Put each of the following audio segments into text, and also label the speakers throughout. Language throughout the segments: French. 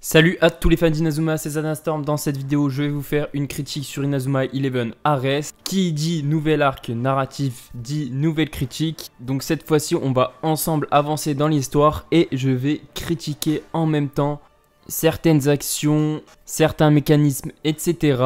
Speaker 1: Salut à tous les fans d'Inazuma, c'est Zadanstorm. Dans cette vidéo, je vais vous faire une critique sur Inazuma 11 Ares. Qui dit nouvel arc narratif dit nouvelle critique. Donc cette fois-ci, on va ensemble avancer dans l'histoire et je vais critiquer en même temps certaines actions, certains mécanismes, etc.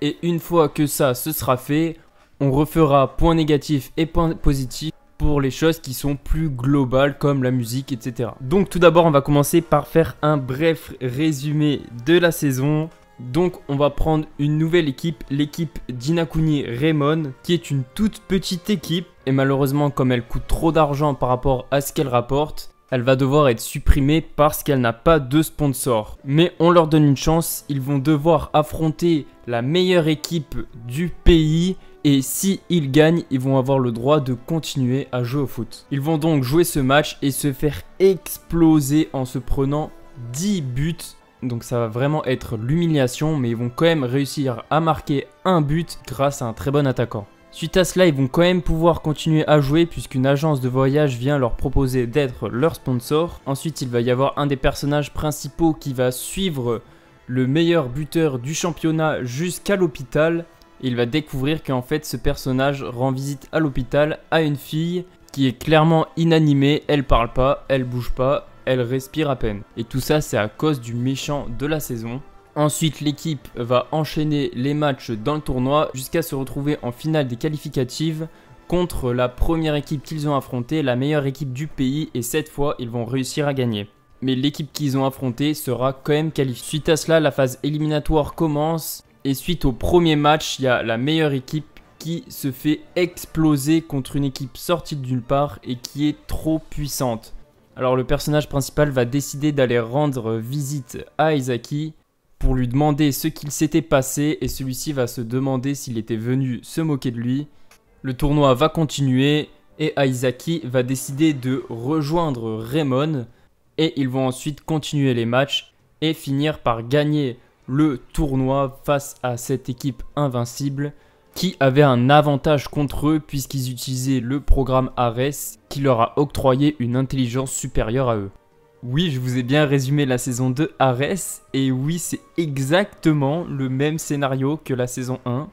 Speaker 1: Et une fois que ça se sera fait, on refera points négatifs et points positifs pour les choses qui sont plus globales comme la musique, etc. Donc tout d'abord, on va commencer par faire un bref résumé de la saison. Donc on va prendre une nouvelle équipe, l'équipe d'Inakuni Raymon, qui est une toute petite équipe. Et malheureusement, comme elle coûte trop d'argent par rapport à ce qu'elle rapporte, elle va devoir être supprimée parce qu'elle n'a pas de sponsor. Mais on leur donne une chance, ils vont devoir affronter la meilleure équipe du pays. Et si ils gagnent, ils vont avoir le droit de continuer à jouer au foot. Ils vont donc jouer ce match et se faire exploser en se prenant 10 buts. Donc ça va vraiment être l'humiliation, mais ils vont quand même réussir à marquer un but grâce à un très bon attaquant. Suite à cela, ils vont quand même pouvoir continuer à jouer puisqu'une agence de voyage vient leur proposer d'être leur sponsor. Ensuite, il va y avoir un des personnages principaux qui va suivre le meilleur buteur du championnat jusqu'à l'hôpital. Il va découvrir qu'en fait ce personnage rend visite à l'hôpital à une fille qui est clairement inanimée, elle parle pas, elle bouge pas, elle respire à peine. Et tout ça c'est à cause du méchant de la saison. Ensuite l'équipe va enchaîner les matchs dans le tournoi jusqu'à se retrouver en finale des qualificatives contre la première équipe qu'ils ont affrontée, la meilleure équipe du pays, et cette fois ils vont réussir à gagner. Mais l'équipe qu'ils ont affrontée sera quand même qualifiée. Suite à cela, la phase éliminatoire commence. Et suite au premier match, il y a la meilleure équipe qui se fait exploser contre une équipe sortie de nulle part et qui est trop puissante. Alors le personnage principal va décider d'aller rendre visite à Isaki pour lui demander ce qu'il s'était passé et celui-ci va se demander s'il était venu se moquer de lui. Le tournoi va continuer et Isaki va décider de rejoindre Raymon et ils vont ensuite continuer les matchs et finir par gagner le tournoi face à cette équipe invincible qui avait un avantage contre eux puisqu'ils utilisaient le programme Ares qui leur a octroyé une intelligence supérieure à eux. Oui, je vous ai bien résumé la saison 2 Ares et oui, c'est exactement le même scénario que la saison 1.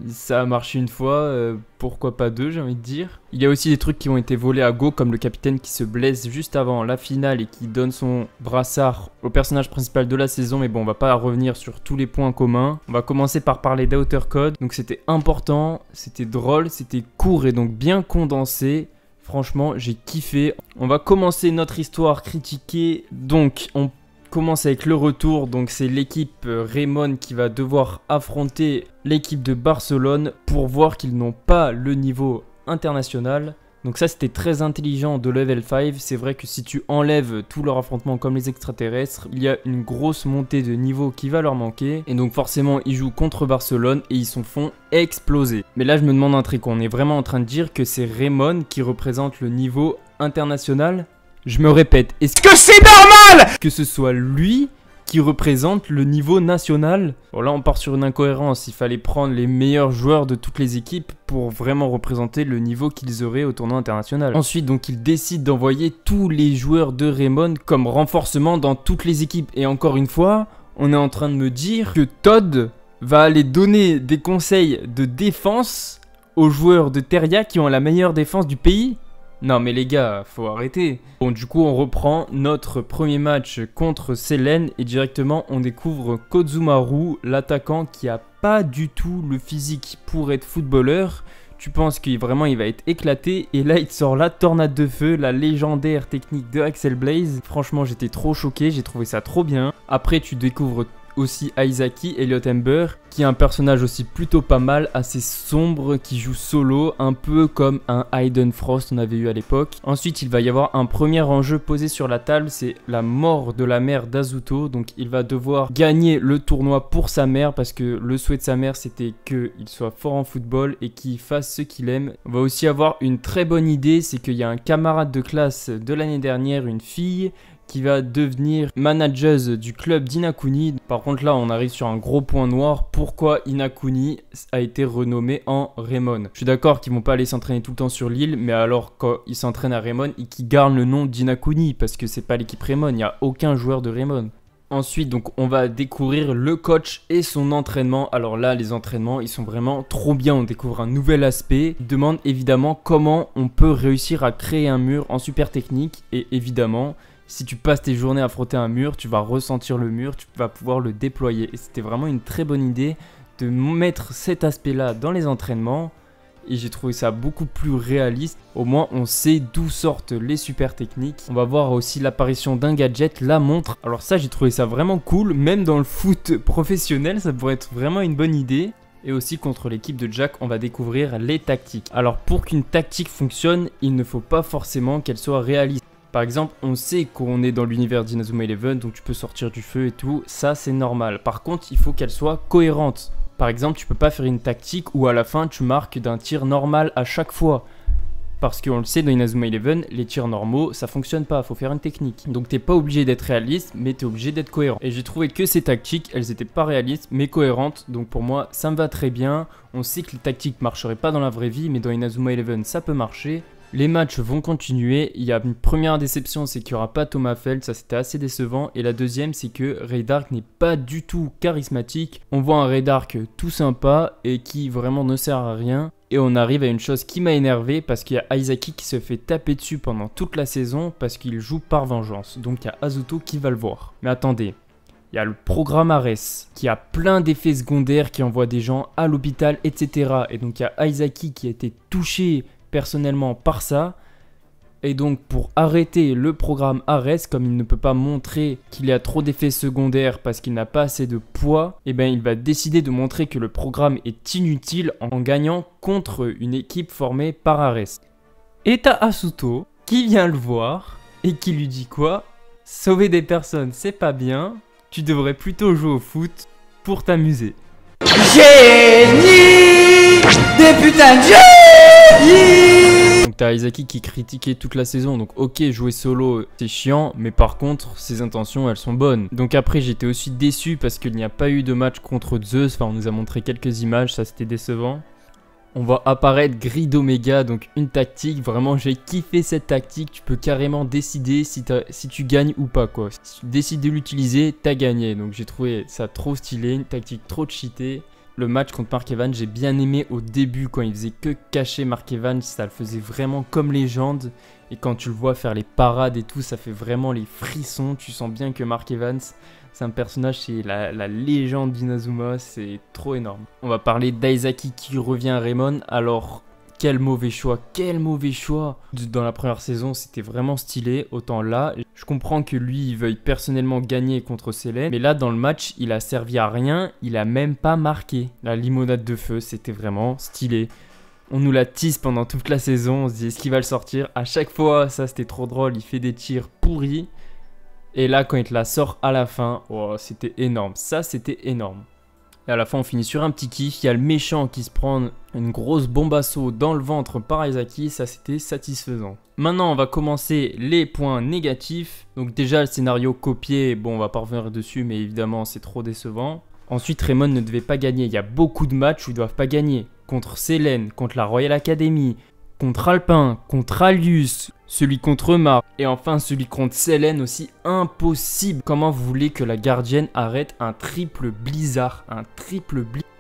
Speaker 1: Ça a marché une fois, pourquoi pas deux, j'ai envie de dire. Il y a aussi des trucs qui ont été volés à Go, comme le capitaine qui se blesse juste avant la finale et qui donne son brassard au personnage principal de la saison. Mais bon, on va pas revenir sur tous les points communs. On va commencer par parler d'Outer Code. Donc c'était important, c'était drôle, c'était court et donc bien condensé. Franchement, j'ai kiffé. On va commencer notre histoire critiquée. Donc on commence avec le retour, donc c'est l'équipe Raymon qui va devoir affronter l'équipe de Barcelone pour voir qu'ils n'ont pas le niveau international. Donc ça c'était très intelligent de Level 5, c'est vrai que si tu enlèves tous leurs affrontements comme les extraterrestres, il y a une grosse montée de niveau qui va leur manquer. Et donc forcément ils jouent contre Barcelone et ils se font exploser. Mais là je me demande un truc, on est vraiment en train de dire que c'est Raymon qui représente le niveau international ? Je me répète, est-ce que c'est normal que ce soit lui qui représente le niveau national? Bon là on part sur une incohérence, il fallait prendre les meilleurs joueurs de toutes les équipes pour vraiment représenter le niveau qu'ils auraient au tournoi international. Ensuite donc il décide d'envoyer tous les joueurs de Raymon comme renforcement dans toutes les équipes. Et encore une fois, on est en train de me dire que Todd va aller donner des conseils de défense aux joueurs de Teria qui ont la meilleure défense du pays? Non mais les gars, faut arrêter. Bon du coup on reprend notre premier match contre Selene et directement on découvre Kozumaru, l'attaquant qui a pas du tout le physique pour être footballeur. Tu penses qu'il vraiment il va être éclaté et là il te sort la tornade de feu, la légendaire technique de Axel Blaze. Franchement j'étais trop choqué, j'ai trouvé ça trop bien. Après tu découvres aussi Isaki, Elliot Ember, qui est un personnage aussi plutôt pas mal, assez sombre, qui joue solo, un peu comme un Hayden Frost on avait eu à l'époque. Ensuite il va y avoir un premier enjeu posé sur la table, c'est la mort de la mère d'Azuto, donc il va devoir gagner le tournoi pour sa mère, parce que le souhait de sa mère c'était qu'il soit fort en football et qu'il fasse ce qu'il aime. On va aussi avoir une très bonne idée, c'est qu'il y a un camarade de classe de l'année dernière, une fille, qui va devenir manageuse du club d'Inakuni. Par contre là on arrive sur un gros point noir, pourquoi Inakuni a été renommé en Raymon. Je suis d'accord qu'ils vont pas aller s'entraîner tout le temps sur l'île, mais alors quand ils s'entraînent à Raymon et qu'ils gardent le nom d'Inakuni, parce que c'est pas l'équipe Raymon, il n'y a aucun joueur de Raymon. Ensuite, donc, on va découvrir le coach et son entraînement. Alors là, les entraînements, ils sont vraiment trop bien. On découvre un nouvel aspect. Il demande évidemment comment on peut réussir à créer un mur en super technique. Et évidemment, si tu passes tes journées à frotter un mur, tu vas ressentir le mur, tu vas pouvoir le déployer. Et c'était vraiment une très bonne idée de mettre cet aspect-là dans les entraînements. Et j'ai trouvé ça beaucoup plus réaliste. Au moins on sait d'où sortent les super techniques. On va voir aussi l'apparition d'un gadget, la montre. Alors ça, j'ai trouvé ça vraiment cool. Même dans le foot professionnel, ça pourrait être vraiment une bonne idée. Et aussi contre l'équipe de Jack, on va découvrir les tactiques. Alors pour qu'une tactique fonctionne, il ne faut pas forcément qu'elle soit réaliste. Par exemple, on sait qu'on est dans l'univers d'Inazuma Eleven, donc tu peux sortir du feu et tout, ça c'est normal. Par contre, il faut qu'elle soit cohérente. Par exemple, tu peux pas faire une tactique où à la fin tu marques d'un tir normal à chaque fois. Parce qu'on le sait, dans Inazuma Eleven, les tirs normaux, ça fonctionne pas, faut faire une technique. Donc t'es pas obligé d'être réaliste, mais t'es obligé d'être cohérent. Et j'ai trouvé que ces tactiques, elles étaient pas réalistes, mais cohérentes. Donc pour moi, ça me va très bien. On sait que les tactiques marcheraient pas dans la vraie vie, mais dans Inazuma Eleven, ça peut marcher. Les matchs vont continuer. Il y a une première déception, c'est qu'il n'y aura pas Thomas Feld, ça c'était assez décevant. Et la deuxième, c'est que Ray Dark n'est pas du tout charismatique. On voit un Ray Dark tout sympa et qui vraiment ne sert à rien. Et on arrive à une chose qui m'a énervé parce qu'il y a Aizaki qui se fait taper dessus pendant toute la saison parce qu'il joue par vengeance. Donc il y a Azuto qui va le voir. Mais attendez, il y a le programme Ares qui a plein d'effets secondaires qui envoient des gens à l'hôpital, etc. Et donc il y a Aizaki qui a été touché personnellement par ça. Et donc pour arrêter le programme Ares, comme il ne peut pas montrer qu'il y a trop d'effets secondaires parce qu'il n'a pas assez de poids, et ben il va décider de montrer que le programme est inutile en gagnant contre une équipe formée par Ares. Et t'as Asuto qui vient le voir et qui lui dit quoi? Sauver des personnes c'est pas bien, tu devrais plutôt jouer au foot pour t'amuser.
Speaker 2: Génie! Des putains de génie!
Speaker 1: Donc t'as Aizaki qui critiquait toute la saison, donc ok, jouer solo c'est chiant, mais par contre ses intentions elles sont bonnes. Donc après j'étais aussi déçu parce qu'il n'y a pas eu de match contre Zeus, enfin on nous a montré quelques images, ça c'était décevant. On va apparaître Grille d'Oméga, donc une tactique, vraiment j'ai kiffé cette tactique, tu peux carrément décider si tu gagnes ou pas quoi. Si tu décides de l'utiliser, t'as gagné, donc j'ai trouvé ça trop stylé, une tactique trop cheatée. Le match contre Mark Evans, j'ai bien aimé au début quand il faisait que cacher Mark Evans, ça le faisait vraiment comme légende. Et quand tu le vois faire les parades et tout, ça fait vraiment les frissons, tu sens bien que Mark Evans, c'est un personnage, c'est la légende d'Inazuma, c'est trop énorme. On va parler d'Aizaki qui revient à Raymond, alors quel mauvais choix, quel mauvais choix. Dans la première saison, c'était vraiment stylé, autant là, je comprends que lui, il veuille personnellement gagner contre Selene, mais là, dans le match, il a servi à rien, il a même pas marqué. La limonade de feu, c'était vraiment stylé. On nous la tease pendant toute la saison, on se dit est-ce qu'il va le sortir? À chaque fois, ça c'était trop drôle, il fait des tirs pourris. Et là, quand il te la sort à la fin, oh, c'était énorme. Ça, c'était énorme. Et à la fin, on finit sur un petit kiff. Il y a le méchant qui se prend une grosse bombasso dans le ventre par Aizaki. Ça, c'était satisfaisant. Maintenant, on va commencer les points négatifs. Donc déjà, le scénario copié, bon, on va pas revenir dessus, mais évidemment, c'est trop décevant. Ensuite, Raymond ne devait pas gagner. Il y a beaucoup de matchs où ils doivent pas gagner. Contre Selene, contre la Royal Academy, contre Alpin, contre Alius, celui contre Mar, et enfin celui contre Selene aussi, impossible. Comment vous voulez que la gardienne arrête un triple blizzard,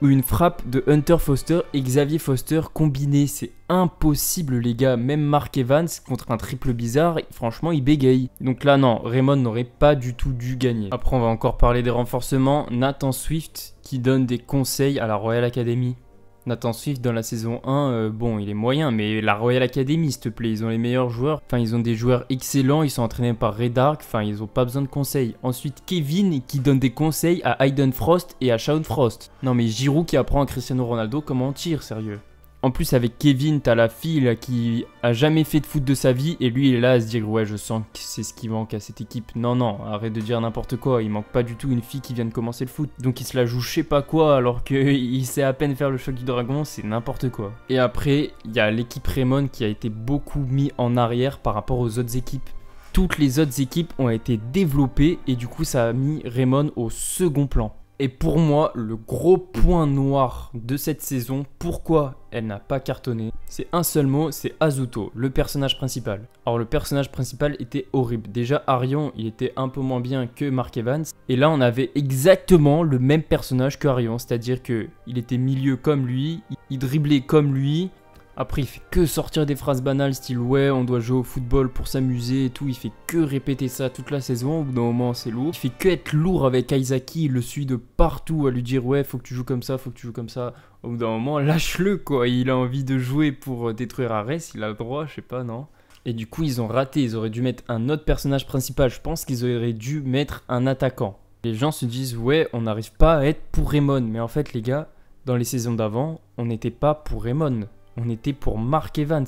Speaker 1: ou une frappe de Hunter Foster et Xavier Foster combiné? C'est impossible les gars, même Mark Evans contre un triple blizzard, franchement il bégaye. Donc là non, Raymond n'aurait pas du tout dû gagner. Après on va encore parler des renforcements, Nathan Swift qui donne des conseils à la Royal Academy. Nathan Swift dans la saison 1, bon il est moyen, mais la Royal Academy s'il te plaît, ils ont les meilleurs joueurs, enfin ils ont des joueurs excellents, ils sont entraînés par Ray Dark, enfin ils ont pas besoin de conseils. Ensuite Kevin qui donne des conseils à Hayden Frost et à Shaun Frost. Non mais Giroud qui apprend à Cristiano Ronaldo comment on tire, sérieux. En plus avec Kevin, t'as la fille là, qui a jamais fait de foot de sa vie et lui il est là à se dire ouais je sens que c'est ce qui manque à cette équipe. Non non, arrête de dire n'importe quoi, il manque pas du tout une fille qui vient de commencer le foot. Donc il se la joue je sais pas quoi alors qu'il sait à peine faire le choc du dragon, c'est n'importe quoi. Et après, il y a l'équipe Raymond qui a été beaucoup mis en arrière par rapport aux autres équipes. Toutes les autres équipes ont été développées et du coup ça a mis Raymond au second plan. Et pour moi, le gros point noir de cette saison, pourquoi elle n'a pas cartonné, c'est un seul mot, c'est Azuto, le personnage principal. Alors le personnage principal était horrible. Déjà Arion, il était un peu moins bien que Mark Evans. Et là, on avait exactement le même personnage que Arion, c'est-à-dire qu'il était milieu comme lui, il driblait comme lui. Après, il fait que sortir des phrases banales, style ouais, on doit jouer au football pour s'amuser et tout. Il fait que répéter ça toute la saison. Au bout d'un moment, c'est lourd. Il fait que être lourd avec Aizaki. Il le suit de partout à lui dire ouais, faut que tu joues comme ça, faut que tu joues comme ça. Au bout d'un moment, lâche-le quoi. Il a envie de jouer pour détruire Ares. Il a le droit, je sais pas, non. Et du coup, ils ont raté. Ils auraient dû mettre un autre personnage principal. Je pense qu'ils auraient dû mettre un attaquant. Les gens se disent ouais, on n'arrive pas à être pour Raymond. Mais en fait, les gars, dans les saisons d'avant, on n'était pas pour Raymond. On était pour Mark Evans.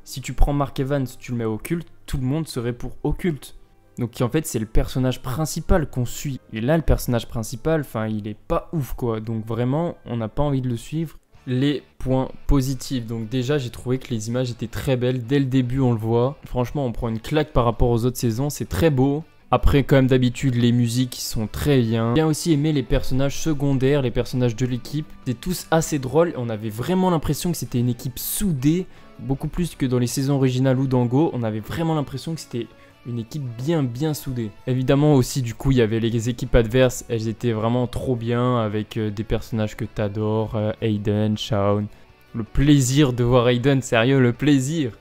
Speaker 1: Si tu prends Mark Evans, tu le mets occulte, tout le monde serait pour occulte. Donc en fait, c'est le personnage principal qu'on suit. Et là, le personnage principal, enfin, il est pas ouf quoi. Donc vraiment, on n'a pas envie de le suivre. Les points positifs. Donc déjà, j'ai trouvé que les images étaient très belles. Dès le début, on le voit. Franchement, on prend une claque par rapport aux autres saisons. C'est très beau. Après, comme d'habitude, les musiques sont très bien. J'ai bien aussi aimé les personnages secondaires, les personnages de l'équipe. C'était tous assez drôles. On avait vraiment l'impression que c'était une équipe soudée. Beaucoup plus que dans les saisons originales ou d'Ango. On avait vraiment l'impression que c'était une équipe bien soudée. Évidemment aussi, du coup, il y avait les équipes adverses. Elles étaient vraiment trop bien avec des personnages que t'adores. Aiden, Shaun. Le plaisir de voir Aiden, sérieux, le plaisir.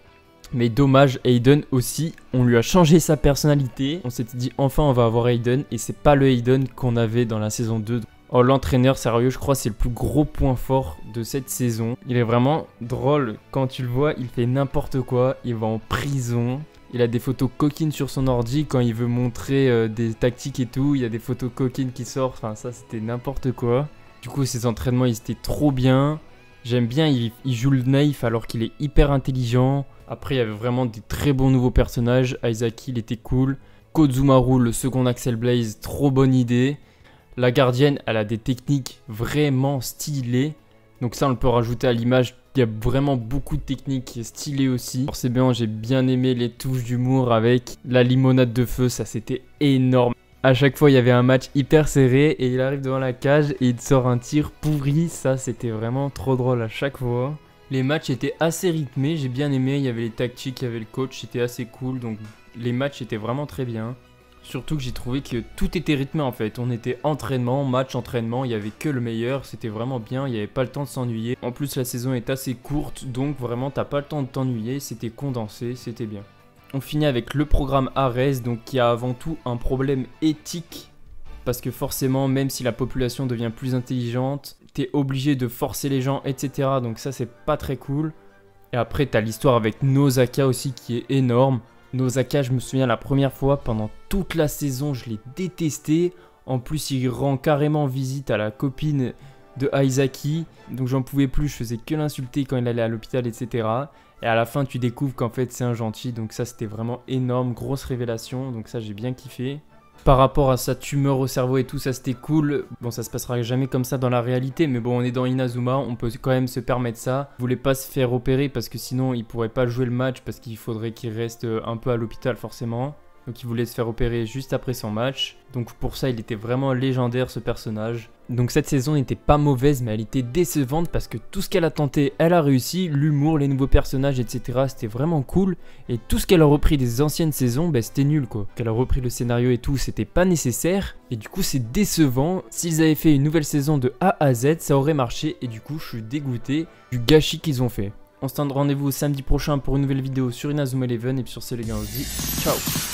Speaker 1: Mais dommage, Aiden aussi, on lui a changé sa personnalité. On s'était dit enfin on va avoir Aiden et c'est pas le Aiden qu'on avait dans la saison 2. Oh, l'entraîneur, sérieux, je crois que c'est le plus gros point fort de cette saison. Il est vraiment drôle. Quand tu le vois, il fait n'importe quoi. Il va en prison. Il a des photos coquines sur son ordi quand il veut montrer des tactiques et tout. Il y a des photos coquines qui sortent. Enfin, ça, c'était n'importe quoi. Du coup, ses entraînements, ils étaient trop bien. J'aime bien, il joue le naïf alors qu'il est hyper intelligent. Après, il y avait vraiment des très bons nouveaux personnages. Aizaki, il était cool. Kozumaru, le second Axel Blaze, trop bonne idée. La gardienne, elle a des techniques vraiment stylées. Donc ça, on le peut rajouter à l'image. Il y a vraiment beaucoup de techniques stylées aussi. C'est bien, j'ai bien aimé les touches d'humour avec la limonade de feu. Ça, c'était énorme. À chaque fois, il y avait un match hyper serré et il arrive devant la cage et il sort un tir pourri. Ça, c'était vraiment trop drôle à chaque fois. Les matchs étaient assez rythmés, j'ai bien aimé. Il y avait les tactiques, il y avait le coach, c'était assez cool. Donc les matchs étaient vraiment très bien. Surtout que j'ai trouvé que tout était rythmé en fait. On était entraînement, match, entraînement, il n'y avait que le meilleur. C'était vraiment bien, il n'y avait pas le temps de s'ennuyer. En plus, la saison est assez courte, donc vraiment, t'as pas le temps de t'ennuyer. C'était condensé, c'était bien. On finit avec le programme Ares, donc qui a avant tout un problème éthique. Parce que forcément, même si la population devient plus intelligente, t'es obligé de forcer les gens, etc. Donc ça, c'est pas très cool. Et après, t'as l'histoire avec Nosaka aussi qui est énorme. Nosaka, je me souviens la première fois, pendant toute la saison, je l'ai détesté. En plus, il rend carrément visite à la copine de Aizaki. Donc j'en pouvais plus, je faisais que l'insulter quand il allait à l'hôpital, etc. Et à la fin, tu découvres qu'en fait, c'est un gentil. Donc ça, c'était vraiment énorme, grosse révélation. Donc ça, j'ai bien kiffé. Par rapport à sa tumeur au cerveau et tout, ça c'était cool. Bon, ça se passera jamais comme ça dans la réalité, mais bon, on est dans Inazuma, on peut quand même se permettre ça. Il voulait pas se faire opérer parce que sinon il pourrait pas jouer le match parce qu'il faudrait qu'il reste un peu à l'hôpital forcément. Donc il voulait se faire opérer juste après son match. Donc pour ça, il était vraiment légendaire ce personnage. Donc cette saison n'était pas mauvaise, mais elle était décevante parce que tout ce qu'elle a tenté, elle a réussi. L'humour, les nouveaux personnages, etc. C'était vraiment cool. Et tout ce qu'elle a repris des anciennes saisons, ben, c'était nul quoi. Qu'elle a repris le scénario et tout, c'était pas nécessaire. Et du coup, c'est décevant. S'ils avaient fait une nouvelle saison de A à Z, ça aurait marché. Et du coup, je suis dégoûté du gâchis qu'ils ont fait. On se donne rendez-vous samedi prochain pour une nouvelle vidéo sur Inazuma Eleven. Et puis sur ce les gars, on se dit ciao.